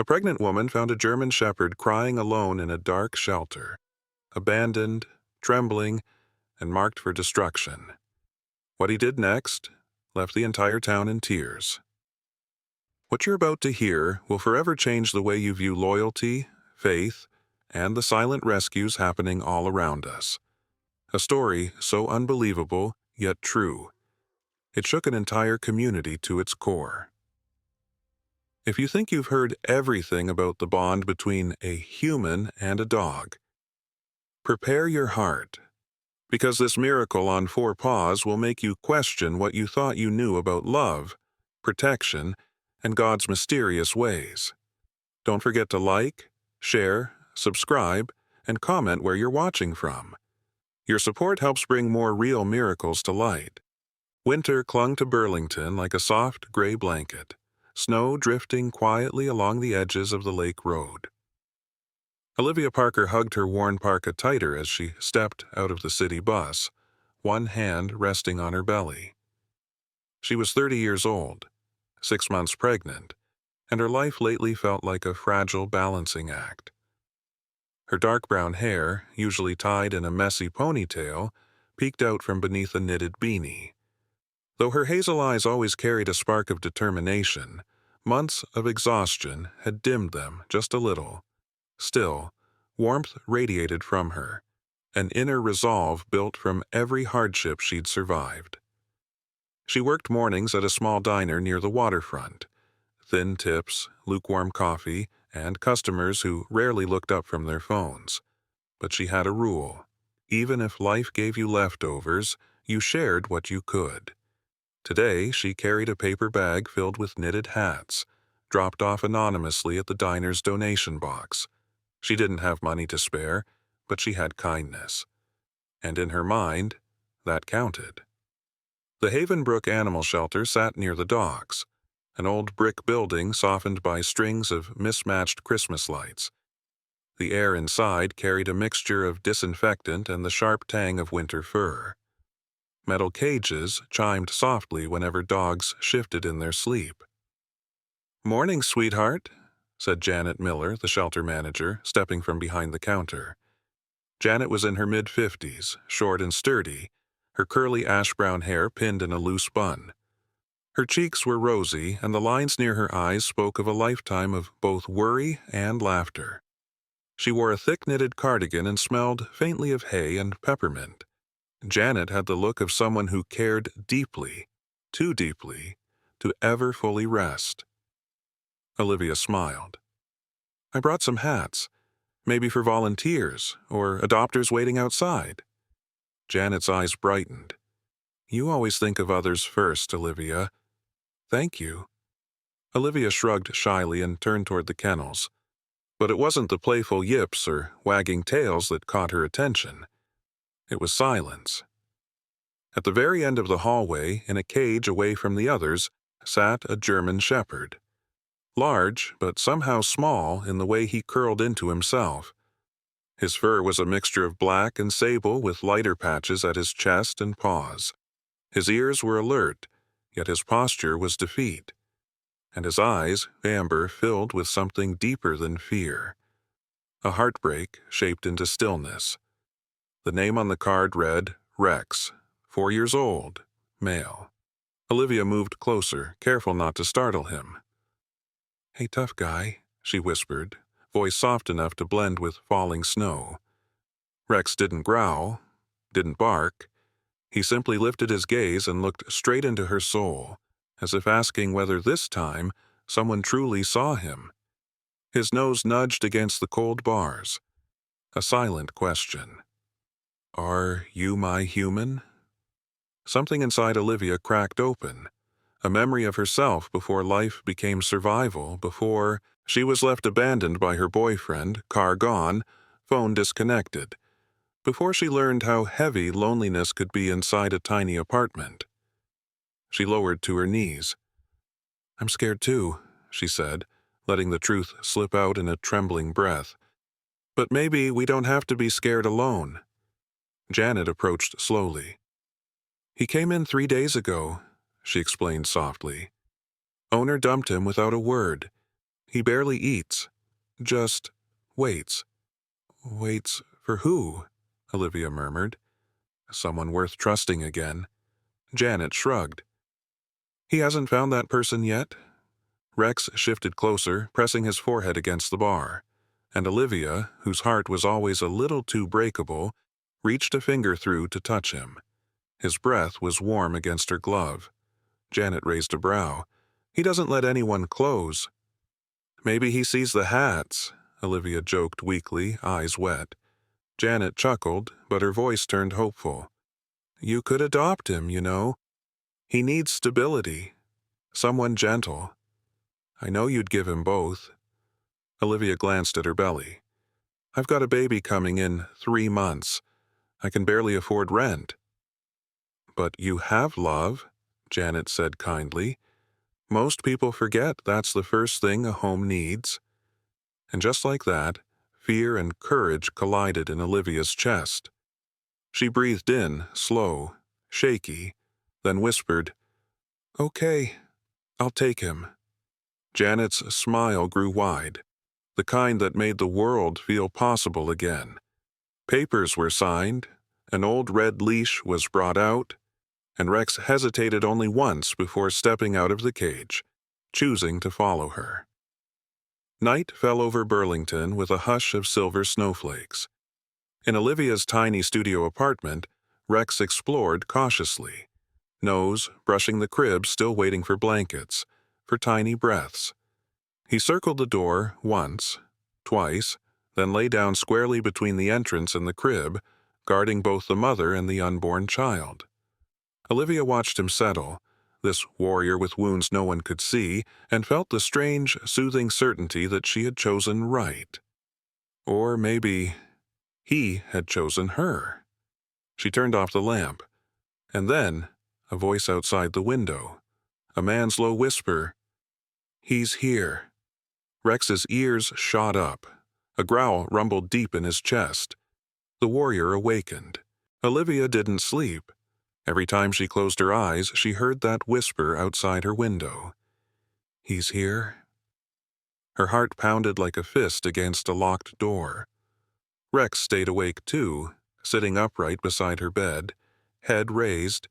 pregnant woman found a German shepherd crying alone in a dark shelter, abandoned, trembling, and marked for destruction. What he did next left the entire town in tears. What you're about to hear will forever change the way you view loyalty, faith, and the silent rescues happening all around us. A story so unbelievable, yet true. It shook an entire community to its core. If you think you've heard everything about the bond between a human and a dog, prepare your heart, because this miracle on four paws will make you question what you thought you knew about love, protection, and God's mysterious ways. Don't forget to like, share, subscribe, and comment where you're watching from. Your support helps bring more real miracles to light. Winter clung to Burlington like a soft gray blanket, snow drifting quietly along the edges of the lake road. Olivia Parker hugged her worn parka tighter as she stepped out of the city bus, one hand resting on her belly. She was 30 years old, 6 months pregnant, and her life lately felt like a fragile balancing act. Her dark brown hair, usually tied in a messy ponytail, peeked out from beneath a knitted beanie. Though her hazel eyes always carried a spark of determination, months of exhaustion had dimmed them just a little. Still, warmth radiated from her, an inner resolve built from every hardship she'd survived. She worked mornings at a small diner near the waterfront. Thin tips, lukewarm coffee, and customers who rarely looked up from their phones. But she had a rule. Even if life gave you leftovers, you shared what you could. Today, she carried a paper bag filled with knitted hats, dropped off anonymously at the diner's donation box. She didn't have money to spare, but she had kindness. And in her mind, that counted. The Havenbrook Animal Shelter sat near the docks, an old brick building softened by strings of mismatched Christmas lights. The air inside carried a mixture of disinfectant and the sharp tang of winter fur. Metal cages chimed softly whenever dogs shifted in their sleep. "Morning, sweetheart," said Janet Miller, the shelter manager, stepping from behind the counter. Janet was in her mid-50s, short and sturdy, her curly ash-brown hair pinned in a loose bun. Her cheeks were rosy, and the lines near her eyes spoke of a lifetime of both worry and laughter. She wore a thick-knitted cardigan and smelled faintly of hay and peppermint. Janet had the look of someone who cared deeply, too deeply, to ever fully rest. Olivia smiled. "I brought some hats, maybe for volunteers or adopters waiting outside." Janet's eyes brightened. "You always think of others first, Olivia." "Thank you." Olivia shrugged shyly and turned toward the kennels. But it wasn't the playful yips or wagging tails that caught her attention. It was silence. At the very end of the hallway, in a cage away from the others, sat a German shepherd. Large, but somehow small in the way he curled into himself. His fur was a mixture of black and sable with lighter patches at his chest and paws. His ears were alert, yet his posture was defeat. And his eyes, amber, filled with something deeper than fear. A heartbreak shaped into stillness. The name on the card read, Rex, 4 years old, male. Olivia moved closer, careful not to startle him. "Hey, tough guy," she whispered, voice soft enough to blend with falling snow. Rex didn't growl, didn't bark. He simply lifted his gaze and looked straight into her soul, as if asking whether this time someone truly saw him. His nose nudged against the cold bars. A silent question. "Are you my human?" Something inside Olivia cracked open. A memory of herself before life became survival, before she was left abandoned by her boyfriend, car gone, phone disconnected, before she learned how heavy loneliness could be inside a tiny apartment. She lowered to her knees. "I'm scared too," she said, letting the truth slip out in a trembling breath. "But maybe we don't have to be scared alone." Janet approached slowly. "He came in 3 days ago," she explained softly. "Owner dumped him without a word. He barely eats. Just waits. Waits for who? Olivia murmured. Someone worth trusting again. Janet shrugged. He hasn't found that person yet? Rex shifted closer, pressing his forehead against the bar, and Olivia, whose heart was always a little too breakable, reached a finger through to touch him. His breath was warm against her glove. Janet raised a brow. He doesn't let anyone close. Maybe he sees the hats, Olivia joked weakly, eyes wet. Janet chuckled, but her voice turned hopeful. You could adopt him, you know. He needs stability. Someone gentle. I know you'd give him both. Olivia glanced at her belly. I've got a baby coming in 3 months. I can barely afford rent. But you have love, Janet said kindly. Most people forget that's the first thing a home needs. And just like that, fear and courage collided in Olivia's chest. She breathed in, slow, shaky, then whispered, Okay, I'll take him. Janet's smile grew wide, the kind that made the world feel possible again. Papers were signed, an old red leash was brought out, and Rex hesitated only once before stepping out of the cage, choosing to follow her. Night fell over Burlington with a hush of silver snowflakes. In Olivia's tiny studio apartment, Rex explored cautiously, nose brushing the crib still waiting for blankets, for tiny breaths. He circled the door once, twice, then lay down squarely between the entrance and the crib, guarding both the mother and the unborn child. Olivia watched him settle, this warrior with wounds no one could see, and felt the strange, soothing certainty that she had chosen right. Or maybe he had chosen her. She turned off the lamp, and then a voice outside the window, a man's low whisper, He's here. Rex's ears shot up. A growl rumbled deep in his chest. The warrior awakened. Olivia didn't sleep. Every time she closed her eyes, she heard that whisper outside her window. He's here? Her heart pounded like a fist against a locked door. Rex stayed awake too, sitting upright beside her bed, head raised,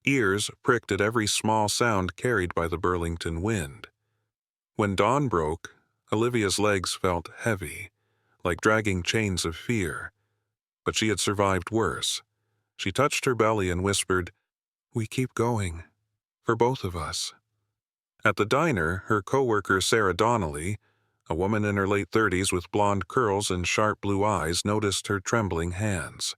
ears pricked at every small sound carried by the Burlington wind. When dawn broke, Olivia's legs felt heavy, like dragging chains of fear. But she had survived worse. She touched her belly and whispered, We keep going. For both of us. At the diner, her coworker Sarah Donnelly, a woman in her late 30s with blonde curls and sharp blue eyes, noticed her trembling hands.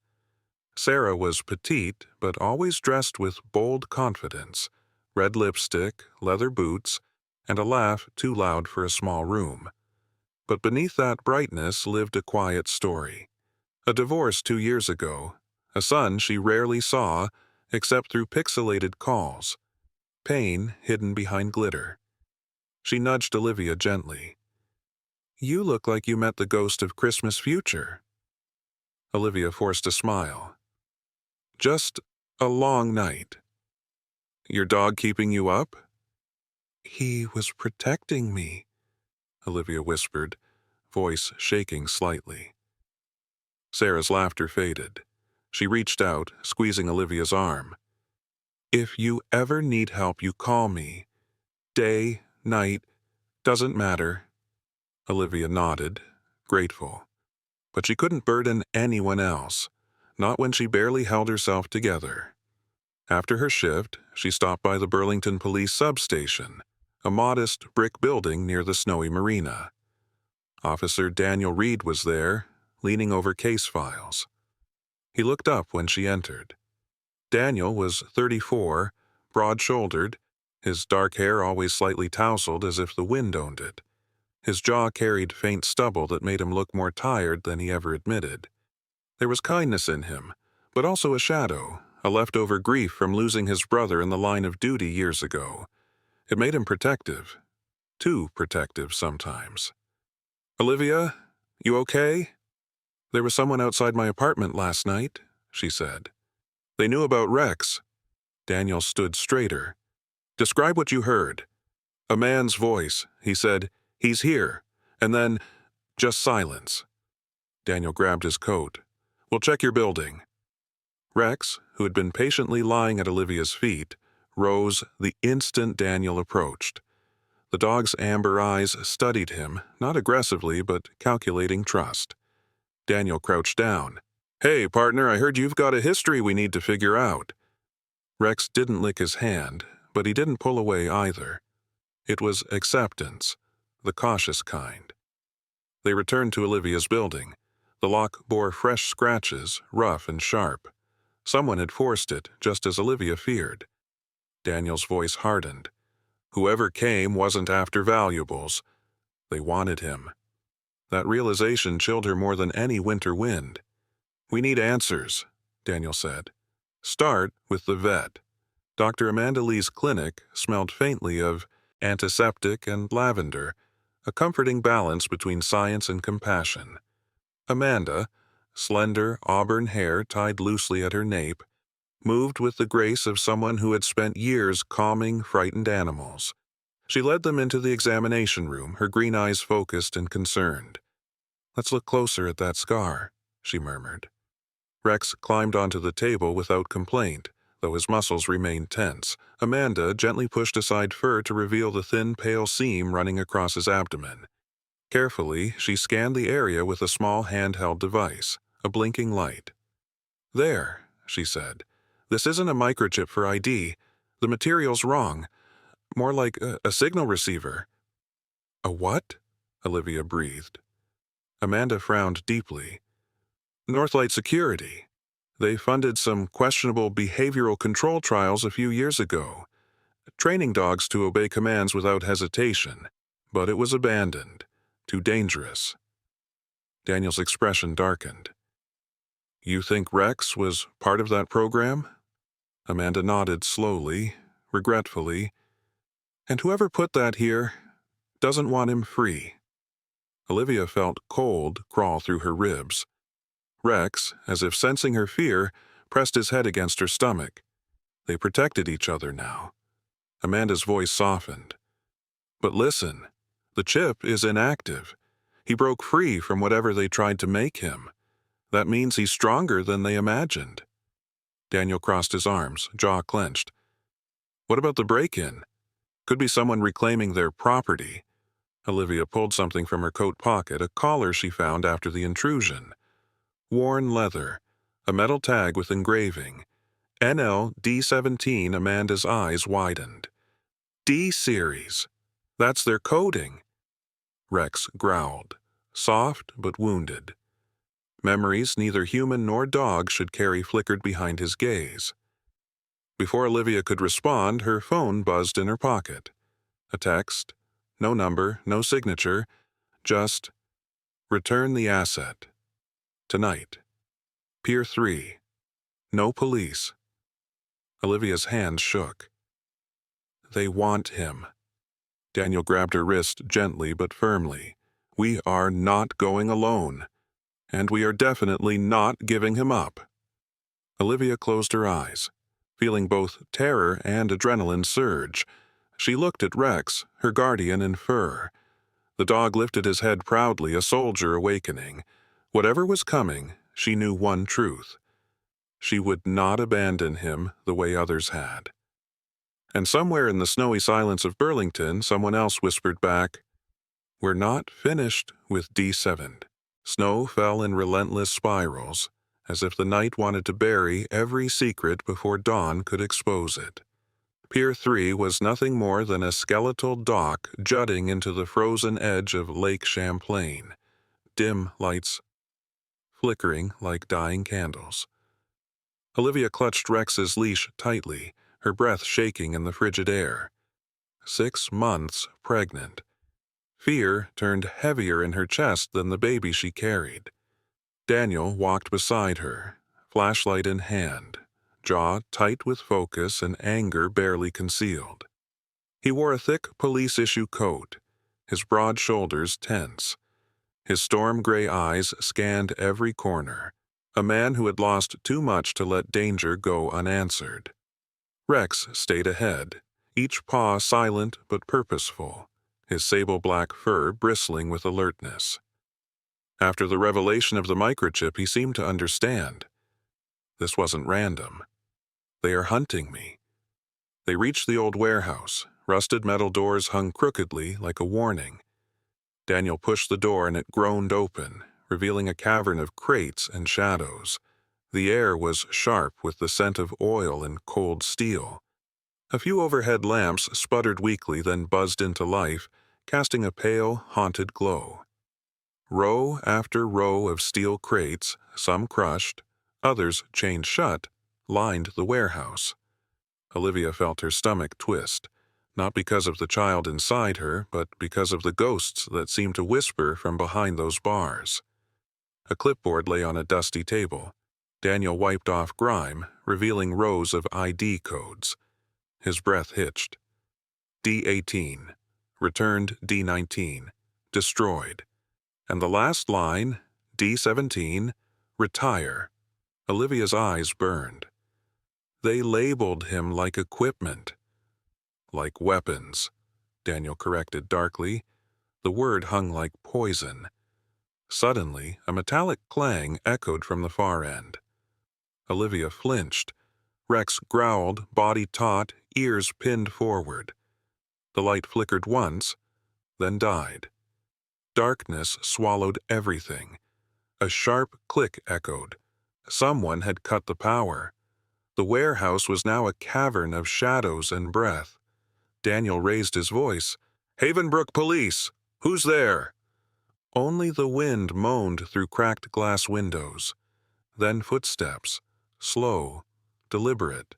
Sarah was petite, but always dressed with bold confidence, red lipstick, leather boots, and a laugh too loud for a small room. But beneath that brightness lived a quiet story. A divorce 2 years ago, a son she rarely saw except through pixelated calls, pain hidden behind glitter. She nudged Olivia gently. You look like you met the ghost of Christmas future. Olivia forced a smile. Just a long night. Your dog keeping you up? He was protecting me, Olivia whispered, voice shaking slightly. Sarah's laughter faded. She reached out, squeezing Olivia's arm. If you ever need help, you call me. Day, night, doesn't matter. Olivia nodded, grateful. But she couldn't burden anyone else, not when she barely held herself together. After her shift, she stopped by the Burlington Police Substation, a modest brick building near the snowy marina. Officer Daniel Reed was there, leaning over case files. He looked up when she entered. Daniel was 34, broad-shouldered, his dark hair always slightly tousled as if the wind owned it. His jaw carried faint stubble that made him look more tired than he ever admitted. There was kindness in him, but also a shadow, a leftover grief from losing his brother in the line of duty years ago. It made him protective. Too protective sometimes. Olivia, you okay? There was someone outside my apartment last night, she said. They knew about Rex. Daniel stood straighter. Describe what you heard. A man's voice, he said. He's here. And then, just silence. Daniel grabbed his coat. We'll check your building. Rex, who had been patiently lying at Olivia's feet, rose the instant Daniel approached. The dog's amber eyes studied him, not aggressively, but calculating trust. Daniel crouched down. Hey, partner, I heard you've got a history we need to figure out. Rex didn't lick his hand, but he didn't pull away either. It was acceptance, the cautious kind. They returned to Olivia's building. The lock bore fresh scratches, rough and sharp. Someone had forced it, just as Olivia feared. Daniel's voice hardened. Whoever came wasn't after valuables. They wanted him. That realization chilled her more than any winter wind. We need answers, Daniel said. Start with the vet. Dr. Amanda Lee's clinic smelled faintly of antiseptic and lavender, a comforting balance between science and compassion. Amanda, slender auburn hair tied loosely at her nape, moved with the grace of someone who had spent years calming frightened animals. She led them into the examination room, her green eyes focused and concerned. Let's look closer at that scar, she murmured. Rex climbed onto the table without complaint, though his muscles remained tense. Amanda gently pushed aside fur to reveal the thin, pale seam running across his abdomen. Carefully, she scanned the area with a small handheld device, a blinking light. There, she said. This isn't a microchip for ID. The material's wrong. More like a signal receiver. A what? Olivia breathed. Amanda frowned deeply. Northlight Security. They funded some questionable behavioral control trials a few years ago, training dogs to obey commands without hesitation, but it was abandoned. Too dangerous. Daniel's expression darkened. You think Rex was part of that program? Amanda nodded slowly, regretfully. And whoever put that here doesn't want him free. Olivia felt cold crawl through her ribs. Rex, as if sensing her fear, pressed his head against her stomach. They protected each other now. Amanda's voice softened. But listen, the chip is inactive. He broke free from whatever they tried to make him. That means he's stronger than they imagined. Daniel crossed his arms, jaw clenched. What about the break-in? Could be someone reclaiming their property. Olivia pulled something from her coat pocket, a collar she found after the intrusion. Worn leather, a metal tag with engraving. NL D17. Amanda's eyes widened. D-Series. That's their coding. Rex growled, soft but wounded. Memories neither human nor dog should carry flickered behind his gaze. Before Olivia could respond, her phone buzzed in her pocket. A text, no number, no signature, just, return the asset. Tonight. Pier 3. No police. Olivia's hands shook. They want him. Daniel grabbed her wrist gently but firmly. We are not going alone. And we are definitely not giving him up. Olivia closed her eyes, feeling both terror and adrenaline surge. She looked at Rex, her guardian in fur. The dog lifted his head proudly, a soldier awakening. Whatever was coming, she knew one truth. She would not abandon him the way others had. And somewhere in the snowy silence of Burlington, someone else whispered back, We're not finished with D7. Snow fell in relentless spirals, as if the night wanted to bury every secret before dawn could expose it. Pier 3 was nothing more than a skeletal dock jutting into the frozen edge of Lake Champlain, dim lights flickering like dying candles. Olivia clutched Rex's leash tightly, her breath shaking in the frigid air. 6 months pregnant. Fear turned heavier in her chest than the baby she carried. Daniel walked beside her, flashlight in hand, jaw tight with focus and anger barely concealed. He wore a thick police-issue coat, his broad shoulders tense. His storm-gray eyes scanned every corner, a man who had lost too much to let danger go unanswered. Rex stayed ahead, each paw silent but purposeful, his sable-black fur bristling with alertness. After the revelation of the microchip, he seemed to understand. This wasn't random. They are hunting me. They reached the old warehouse. Rusted metal doors hung crookedly like a warning. Daniel pushed the door and it groaned open, revealing a cavern of crates and shadows. The air was sharp with the scent of oil and cold steel. A few overhead lamps sputtered weakly, then buzzed into life, casting a pale, haunted glow. Row after row of steel crates, some crushed, others chained shut, lined the warehouse. Olivia felt her stomach twist, not because of the child inside her, but because of the ghosts that seemed to whisper from behind those bars. A clipboard lay on a dusty table. Daniel wiped off grime, revealing rows of ID codes. His breath hitched. D18. Returned D19. Destroyed. And the last line, D17. Retire. Olivia's eyes burned. They labeled him like equipment. Like weapons, Daniel corrected darkly. The word hung like poison. Suddenly, a metallic clang echoed from the far end. Olivia flinched. Rex growled, body taut, ears pinned forward. The light flickered once, then died. Darkness swallowed everything. A sharp click echoed. Someone had cut the power. The warehouse was now a cavern of shadows and breath. Daniel raised his voice. "Havenbrook Police! Who's there?" Only the wind moaned through cracked glass windows. Then footsteps, slow, deliberate.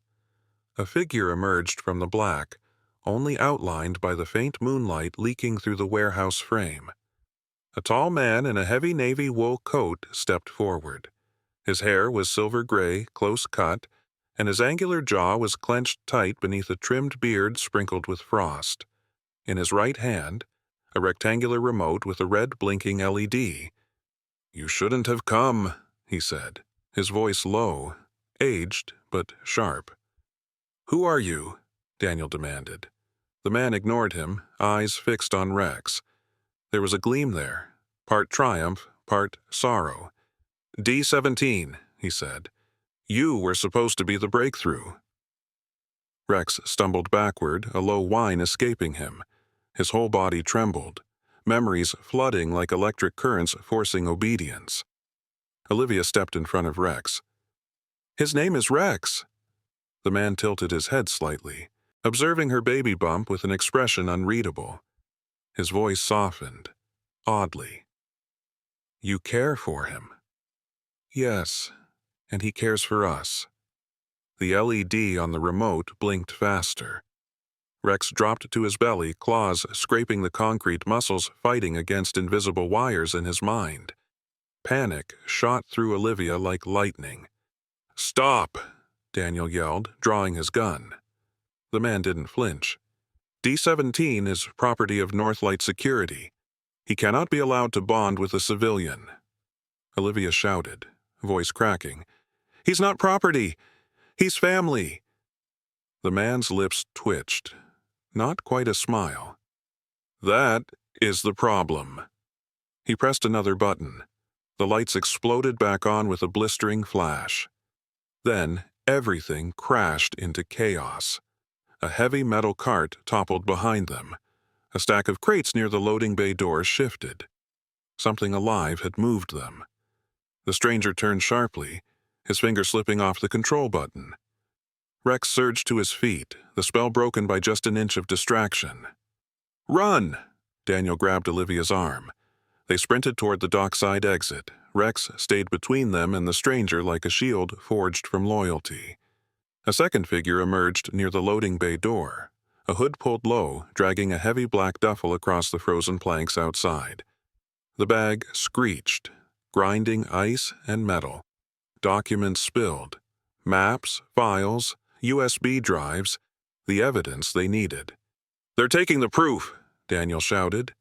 A figure emerged from the black, only outlined by the faint moonlight leaking through the warehouse frame. A tall man in a heavy navy wool coat stepped forward. His hair was silver gray, close cut, and his angular jaw was clenched tight beneath a trimmed beard sprinkled with frost. In his right hand, a rectangular remote with a red blinking LED. "You shouldn't have come," he said, his voice low, aged but sharp. "Who are you?" Daniel demanded. The man ignored him, eyes fixed on Rex. There was a gleam there, part triumph, part sorrow. "D17, he said. "You were supposed to be the breakthrough." Rex stumbled backward, a low whine escaping him. His whole body trembled, memories flooding like electric currents forcing obedience. Olivia stepped in front of Rex. "His name is Rex." The man tilted his head slightly, observing her baby bump with an expression unreadable. His voice softened, oddly. "You care for him?" "Yes, and he cares for us." The LED on the remote blinked faster. Rex dropped to his belly, claws scraping the concrete, muscles fighting against invisible wires in his mind. Panic shot through Olivia like lightning. "Stop!" Daniel yelled, drawing his gun. The man didn't flinch. "D17 is property of Northlight Security. He cannot be allowed to bond with a civilian." Olivia shouted, voice cracking. "He's not property! He's family!" The man's lips twitched. Not quite a smile. "That is the problem." He pressed another button. The lights exploded back on with a blistering flash. Then everything crashed into chaos. A heavy metal cart toppled behind them. A stack of crates near the loading bay door shifted. Something alive had moved them. The stranger turned sharply, his finger slipping off the control button. Rex surged to his feet, the spell broken by just an inch of distraction. "Run!" Daniel grabbed Olivia's arm. They sprinted toward the dockside exit. Rex stayed between them and the stranger like a shield forged from loyalty. A second figure emerged near the loading bay door, a hood pulled low, dragging a heavy black duffel across the frozen planks outside. The bag screeched, grinding ice and metal. Documents spilled. Maps, files, USB drives, the evidence they needed. "They're taking the proof," Daniel shouted.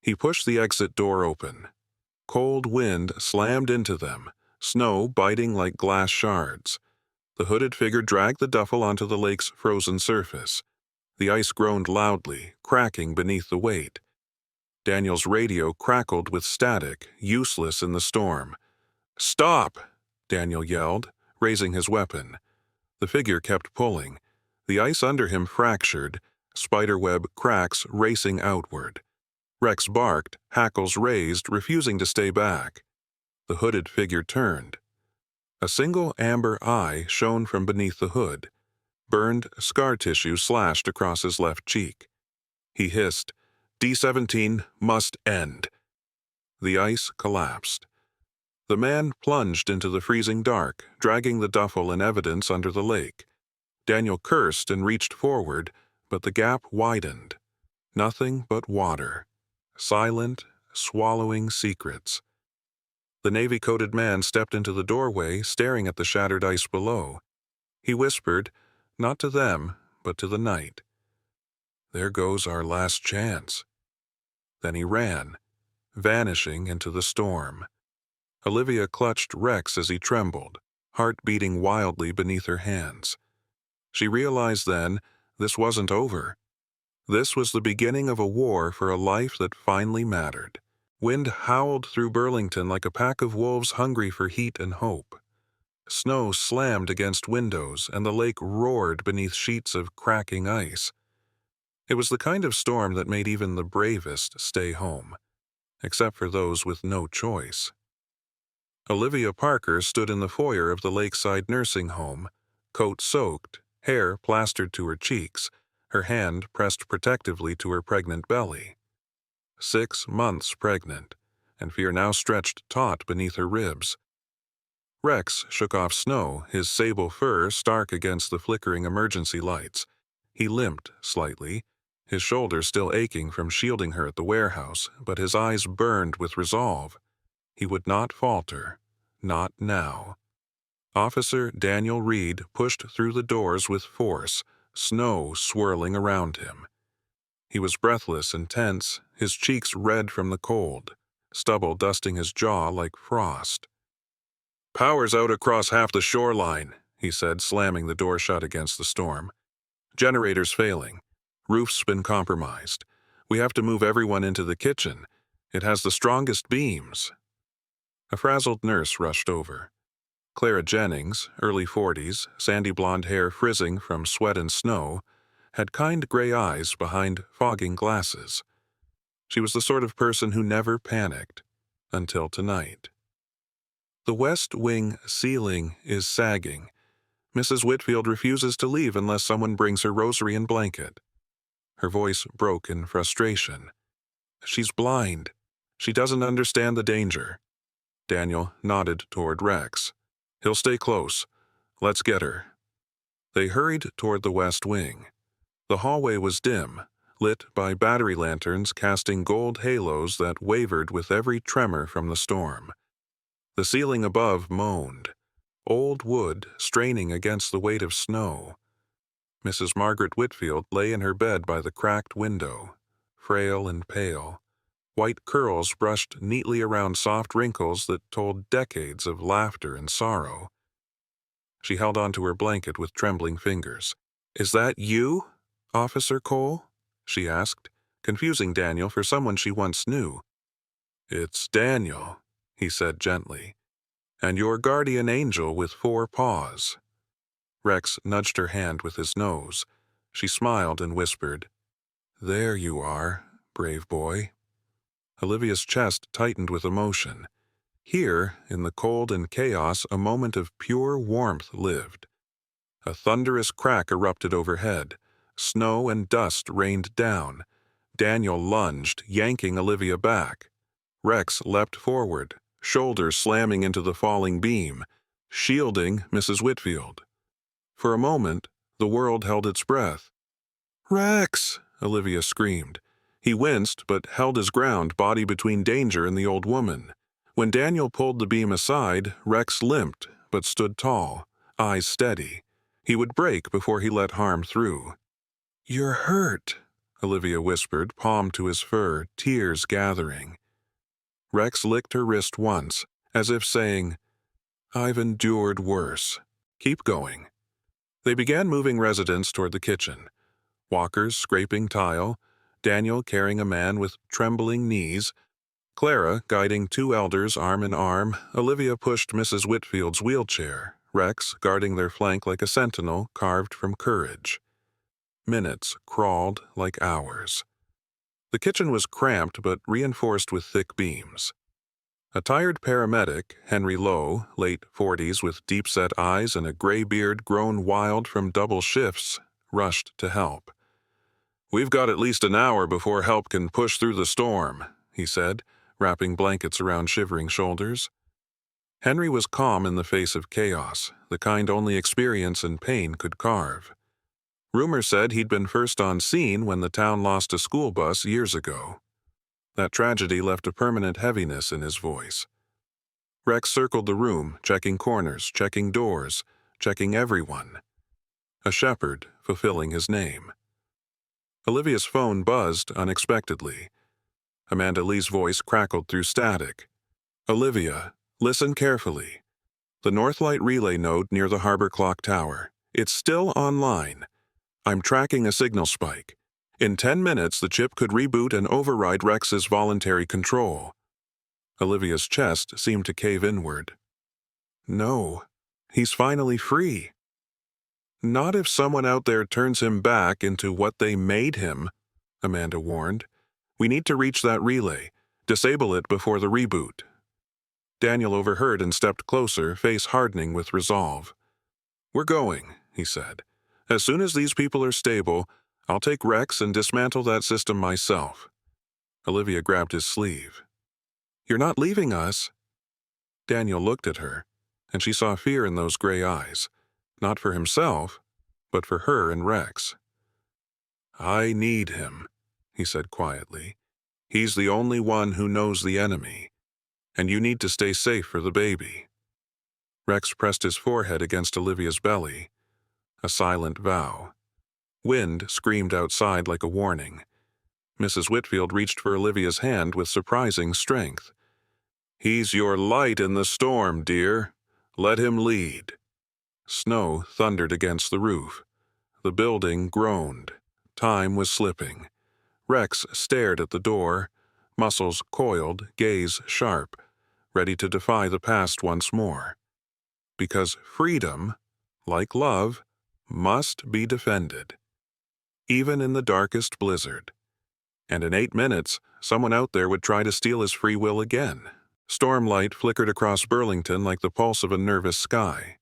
He pushed the exit door open. Cold wind slammed into them, snow biting like glass shards. The hooded figure dragged the duffel onto the lake's frozen surface. The ice groaned loudly, cracking beneath the weight. Daniel's radio crackled with static, useless in the storm. "Stop!" Daniel yelled, raising his weapon. The figure kept pulling. The ice under him fractured, spiderweb cracks racing outward. Rex barked, hackles raised, refusing to stay back. The hooded figure turned. A single amber eye shone from beneath the hood. Burned scar tissue slashed across his left cheek. He hissed, "D-17 must end." The ice collapsed. The man plunged into the freezing dark, dragging the duffel and evidence under the lake. Daniel cursed and reached forward, but the gap widened. Nothing but water. Silent, swallowing secrets. The navy-coated man stepped into the doorway, staring at the shattered ice below. He whispered, not to them, but to the night, "There goes our last chance." Then he ran, vanishing into the storm. Olivia clutched Rex as he trembled, heart beating wildly beneath her hands. She realized then this wasn't over. This was the beginning of a war for a life that finally mattered. Wind howled through Burlington like a pack of wolves hungry for heat and hope. Snow slammed against windows, and the lake roared beneath sheets of cracking ice. It was the kind of storm that made even the bravest stay home, except for those with no choice. Olivia Parker stood in the foyer of the lakeside nursing home, coat soaked, hair plastered to her cheeks, her hand pressed protectively to her pregnant belly. 6 months pregnant, and fear now stretched taut beneath her ribs. Rex shook off snow, his sable fur stark against the flickering emergency lights. He limped slightly, his shoulder still aching from shielding her at the warehouse, but his eyes burned with resolve. He would not falter. Not now. Officer Daniel Reed pushed through the doors with force, snow swirling around him. He was breathless and tense, his cheeks red from the cold, stubble dusting his jaw like frost. "Power's out across half the shoreline," he said, slamming the door shut against the storm. "Generators failing. Roof's been compromised. We have to move everyone into the kitchen. It has the strongest beams." A frazzled nurse rushed over. Clara Jennings, early 40s, sandy blonde hair frizzing from sweat and snow, had kind gray eyes behind fogging glasses. She was the sort of person who never panicked, until tonight. "The West Wing ceiling is sagging. Mrs. Whitfield refuses to leave unless someone brings her rosary and blanket." Her voice broke in frustration. "She's blind. She doesn't understand the danger." Daniel nodded toward Rex. "He'll stay close. Let's get her." They hurried toward the West Wing. The hallway was dim, lit by battery lanterns casting gold halos that wavered with every tremor from the storm. The ceiling above moaned, old wood straining against the weight of snow. Mrs. Margaret Whitfield lay in her bed by the cracked window, frail and pale. White curls brushed neatly around soft wrinkles that told decades of laughter and sorrow. She held onto her blanket with trembling fingers. "Is that you, Officer Cole?" she asked, confusing Daniel for someone she once knew. "It's Daniel," he said gently, "and your guardian angel with 4 paws." Rex nudged her hand with his nose. She smiled and whispered, "There you are, brave boy." Olivia's chest tightened with emotion. Here, in the cold and chaos, a moment of pure warmth lived. A thunderous crack erupted overhead. Snow and dust rained down. Daniel lunged, yanking Olivia back. Rex leapt forward, shoulders slamming into the falling beam, shielding Mrs. Whitfield. For a moment, the world held its breath. "Rex!" Olivia screamed. He winced, but held his ground, body between danger and the old woman. When Daniel pulled the beam aside, Rex limped, but stood tall, eyes steady. He would break before he let harm through. "You're hurt," Olivia whispered, palm to his fur, tears gathering. Rex licked her wrist once, as if saying, "I've endured worse. Keep going." They began moving residents toward the kitchen. Walkers scraping tile, Daniel carrying a man with trembling knees, Clara guiding two elders arm in arm, Olivia pushed Mrs. Whitfield's wheelchair, Rex guarding their flank like a sentinel carved from courage. Minutes crawled like hours. The kitchen was cramped but reinforced with thick beams. A tired paramedic, Henry Lowe, late 40s with deep-set eyes and a gray beard grown wild from double shifts, rushed to help. "We've got at least an hour before help can push through the storm," he said, wrapping blankets around shivering shoulders. Henry was calm in the face of chaos, the kind only experience and pain could carve. Rumor said he'd been first on scene when the town lost a school bus years ago. That tragedy left a permanent heaviness in his voice. Rex circled the room, checking corners, checking doors, checking everyone. A shepherd fulfilling his name. Olivia's phone buzzed unexpectedly. Amanda Lee's voice crackled through static. "Olivia, listen carefully. The Northlight relay node near the Harbor Clock Tower. It's still online. I'm tracking a signal spike. In 10 minutes, the chip could reboot and override Rex's voluntary control." Olivia's chest seemed to cave inward. "No, he's finally free." "Not if someone out there turns him back into what they made him," Amanda warned. "We need to reach that relay, disable it before the reboot." Daniel overheard and stepped closer, face hardening with resolve. "We're going," he said. "As soon as these people are stable, I'll take Rex and dismantle that system myself." Olivia grabbed his sleeve. "You're not leaving us?" Daniel looked at her, and she saw fear in those gray eyes, not for himself, but for her and Rex. "I need him," he said quietly. "He's the only one who knows the enemy, and you need to stay safe for the baby." Rex pressed his forehead against Olivia's belly, a silent vow. Wind screamed outside like a warning. Mrs. Whitfield reached for Olivia's hand with surprising strength. "He's your light in the storm, dear. Let him lead." Snow thundered against the roof. The building groaned. Time was slipping. Rex stared at the door, muscles coiled, gaze sharp, ready to defy the past once more. Because freedom, like love, must be defended, even in the darkest blizzard. And in 8 minutes, someone out there would try to steal his free will again. Stormlight flickered across Burlington like the pulse of a nervous sky.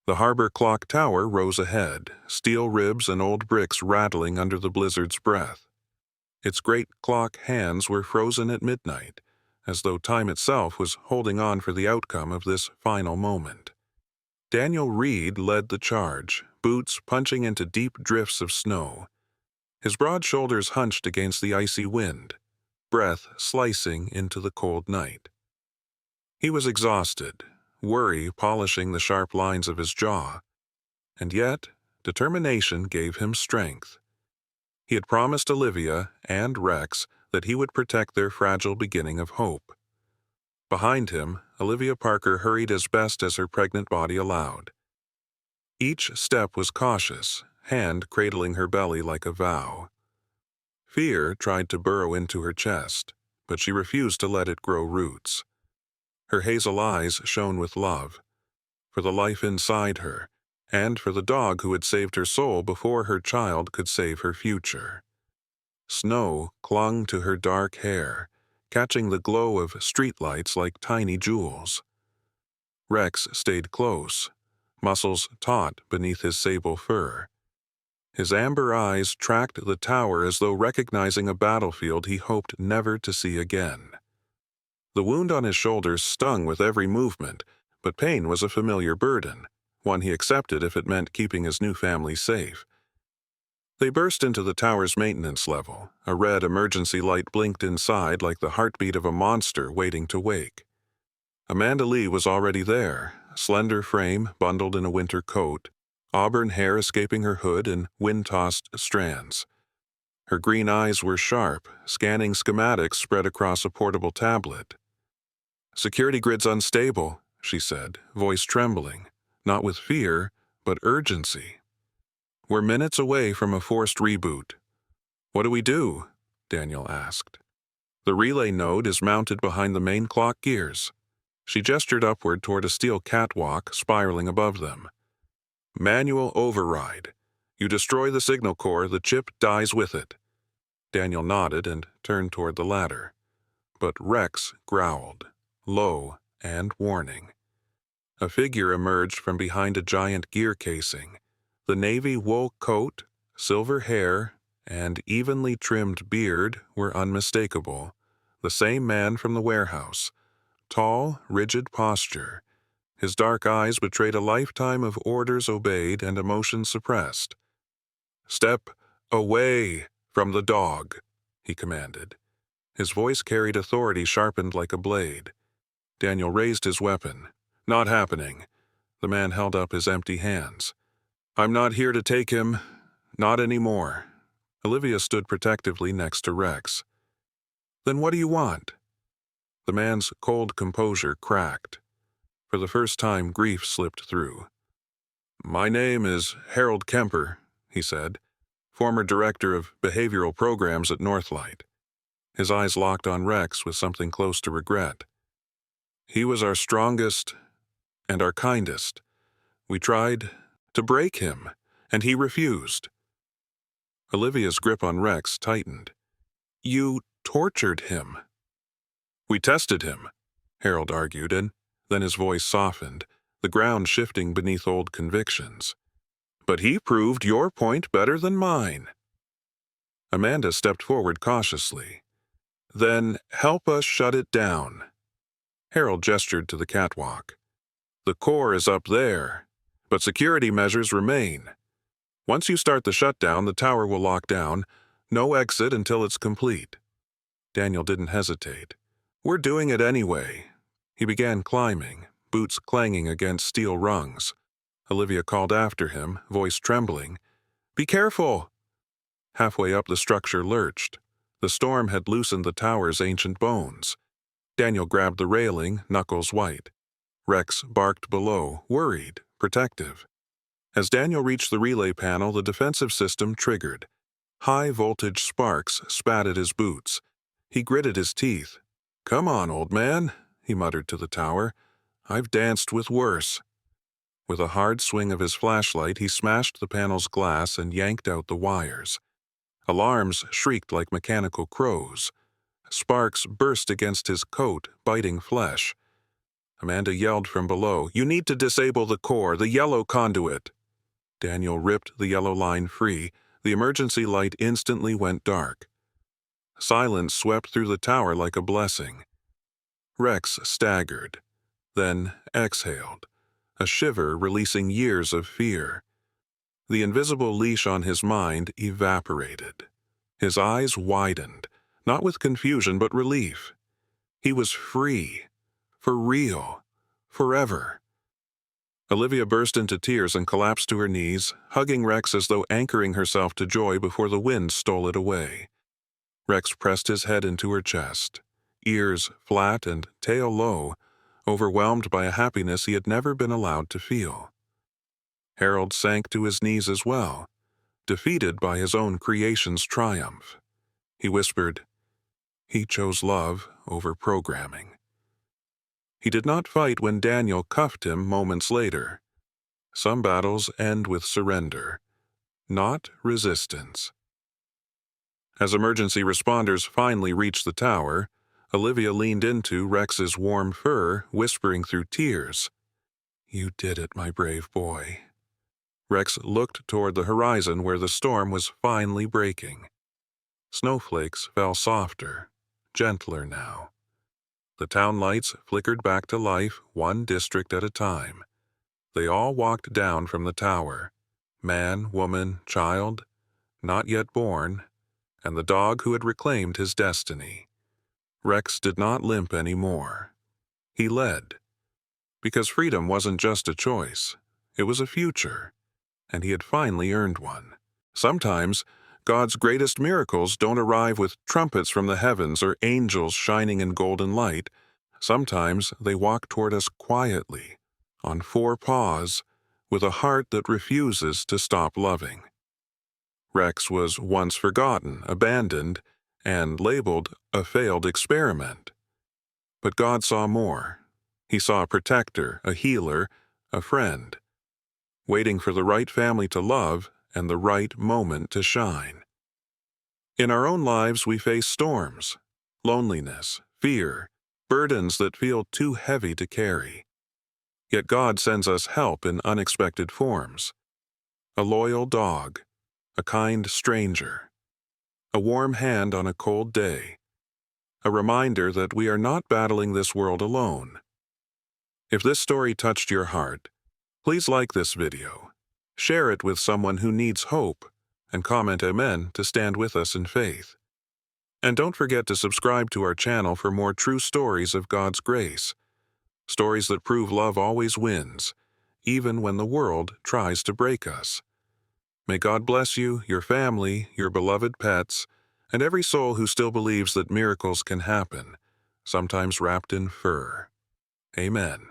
The Harbor Clock Tower rose ahead, steel ribs and old bricks rattling under the blizzard's breath. Its great clock hands were frozen at midnight, as though time itself was holding on for the outcome of this final moment. Daniel Reed led the charge, boots punching into deep drifts of snow. His broad shoulders hunched against the icy wind, breath slicing into the cold night. He was exhausted, worry polishing the sharp lines of his jaw. And yet, determination gave him strength. He had promised Olivia and Rex that he would protect their fragile beginning of hope. Behind him, Olivia Parker hurried as best as her pregnant body allowed. Each step was cautious, hand cradling her belly like a vow. Fear tried to burrow into her chest, but she refused to let it grow roots. Her hazel eyes shone with love, for the life inside her, and for the dog who had saved her soul before her child could save her future. Snow clung to her dark hair, catching the glow of streetlights like tiny jewels. Rex stayed close, muscles taut beneath his sable fur. His amber eyes tracked the tower as though recognizing a battlefield he hoped never to see again. The wound on his shoulder stung with every movement, but pain was a familiar burden, one he accepted if it meant keeping his new family safe. They burst into the tower's maintenance level. A red emergency light blinked inside like the heartbeat of a monster waiting to wake. Amanda Lee was already there, slender frame bundled in a winter coat, auburn hair escaping her hood in wind-tossed strands. Her green eyes were sharp, scanning schematics spread across a portable tablet. "Security grid's unstable," she said, voice trembling, not with fear, but urgency. "We're minutes away from a forced reboot. What do we do?" Daniel asked. The relay node is mounted behind the main clock gears. She gestured upward toward a steel catwalk spiraling above them. Manual override. You destroy the signal core, the chip dies with it. Daniel nodded and turned toward the ladder. But Rex growled, low and warning. A figure emerged from behind a giant gear casing. The navy wool coat, silver hair, and evenly trimmed beard were unmistakable. The same man from the warehouse. Tall, rigid posture. His dark eyes betrayed a lifetime of orders obeyed and emotions suppressed. "Step away from the dog," he commanded. His voice carried authority sharpened like a blade. Daniel raised his weapon. "Not happening." The man held up his empty hands. "I'm not here to take him. Not anymore." Olivia stood protectively next to Rex. "Then what do you want?" The man's cold composure cracked. For the first time, grief slipped through. "My name is Harold Kemper," he said, "former director of behavioral programs at Northlight." His eyes locked on Rex with something close to regret. "He was our strongest and our kindest. We tried to break him, and he refused." Olivia's grip on Rex tightened. "You tortured him." "We tested him," Harold argued, and then his voice softened, the ground shifting beneath old convictions. "But he proved your point better than mine." Amanda stepped forward cautiously. "Then help us shut it down." Harold gestured to the catwalk. "The core is up there, but security measures remain. Once you start the shutdown, the tower will lock down. No exit until it's complete." Daniel didn't hesitate. "We're doing it anyway." He began climbing, boots clanging against steel rungs. Olivia called after him, voice trembling. "Be careful!" Halfway up, the structure lurched. The storm had loosened the tower's ancient bones. Daniel grabbed the railing, knuckles white. Rex barked below, worried, protective. As Daniel reached the relay panel, the defensive system triggered. High-voltage sparks spat at his boots. He gritted his teeth. "Come on, old man," he muttered to the tower. "I've danced with worse." With a hard swing of his flashlight, he smashed the panel's glass and yanked out the wires. Alarms shrieked like mechanical crows. Sparks burst against his coat, biting flesh. Amanda yelled from below, "You need to disable the core, the yellow conduit." Daniel ripped the yellow line free. The emergency light instantly went dark. Silence swept through the tower like a blessing. Rex staggered, then exhaled, a shiver releasing years of fear. The invisible leash on his mind evaporated. His eyes widened, not with confusion but relief. He was free, for real, forever. Olivia burst into tears and collapsed to her knees, hugging Rex as though anchoring herself to joy before the wind stole it away. Rex pressed his head into her chest, ears flat and tail low, overwhelmed by a happiness he had never been allowed to feel. Harold sank to his knees as well, defeated by his own creation's triumph. He whispered, "He chose love over programming." He did not fight when Daniel cuffed him moments later. Some battles end with surrender, not resistance. As emergency responders finally reached the tower, Olivia leaned into Rex's warm fur, whispering through tears, "You did it, my brave boy." Rex looked toward the horizon where the storm was finally breaking. Snowflakes fell softer, gentler now. The town lights flickered back to life, one district at a time. They all walked down from the tower. Man, woman, child, not yet born, and the dog who had reclaimed his destiny. Rex did not limp anymore. He led. Because freedom wasn't just a choice. It was a future. And he had finally earned one. Sometimes, God's greatest miracles don't arrive with trumpets from the heavens or angels shining in golden light. Sometimes they walk toward us quietly, on four paws, with a heart that refuses to stop loving. Rex was once forgotten, abandoned, and labeled a failed experiment. But God saw more. He saw a protector, a healer, a friend, waiting for the right family to love and the right moment to shine. In our own lives, we face storms, loneliness, fear, burdens that feel too heavy to carry. Yet God sends us help in unexpected forms. A loyal dog, a kind stranger, a warm hand on a cold day, a reminder that we are not battling this world alone. If this story touched your heart, please like this video, share it with someone who needs hope, and comment Amen to stand with us in faith. And don't forget to subscribe to our channel for more true stories of God's grace, stories that prove love always wins, even when the world tries to break us. May God bless you, your family, your beloved pets, and every soul who still believes that miracles can happen, sometimes wrapped in fur. Amen.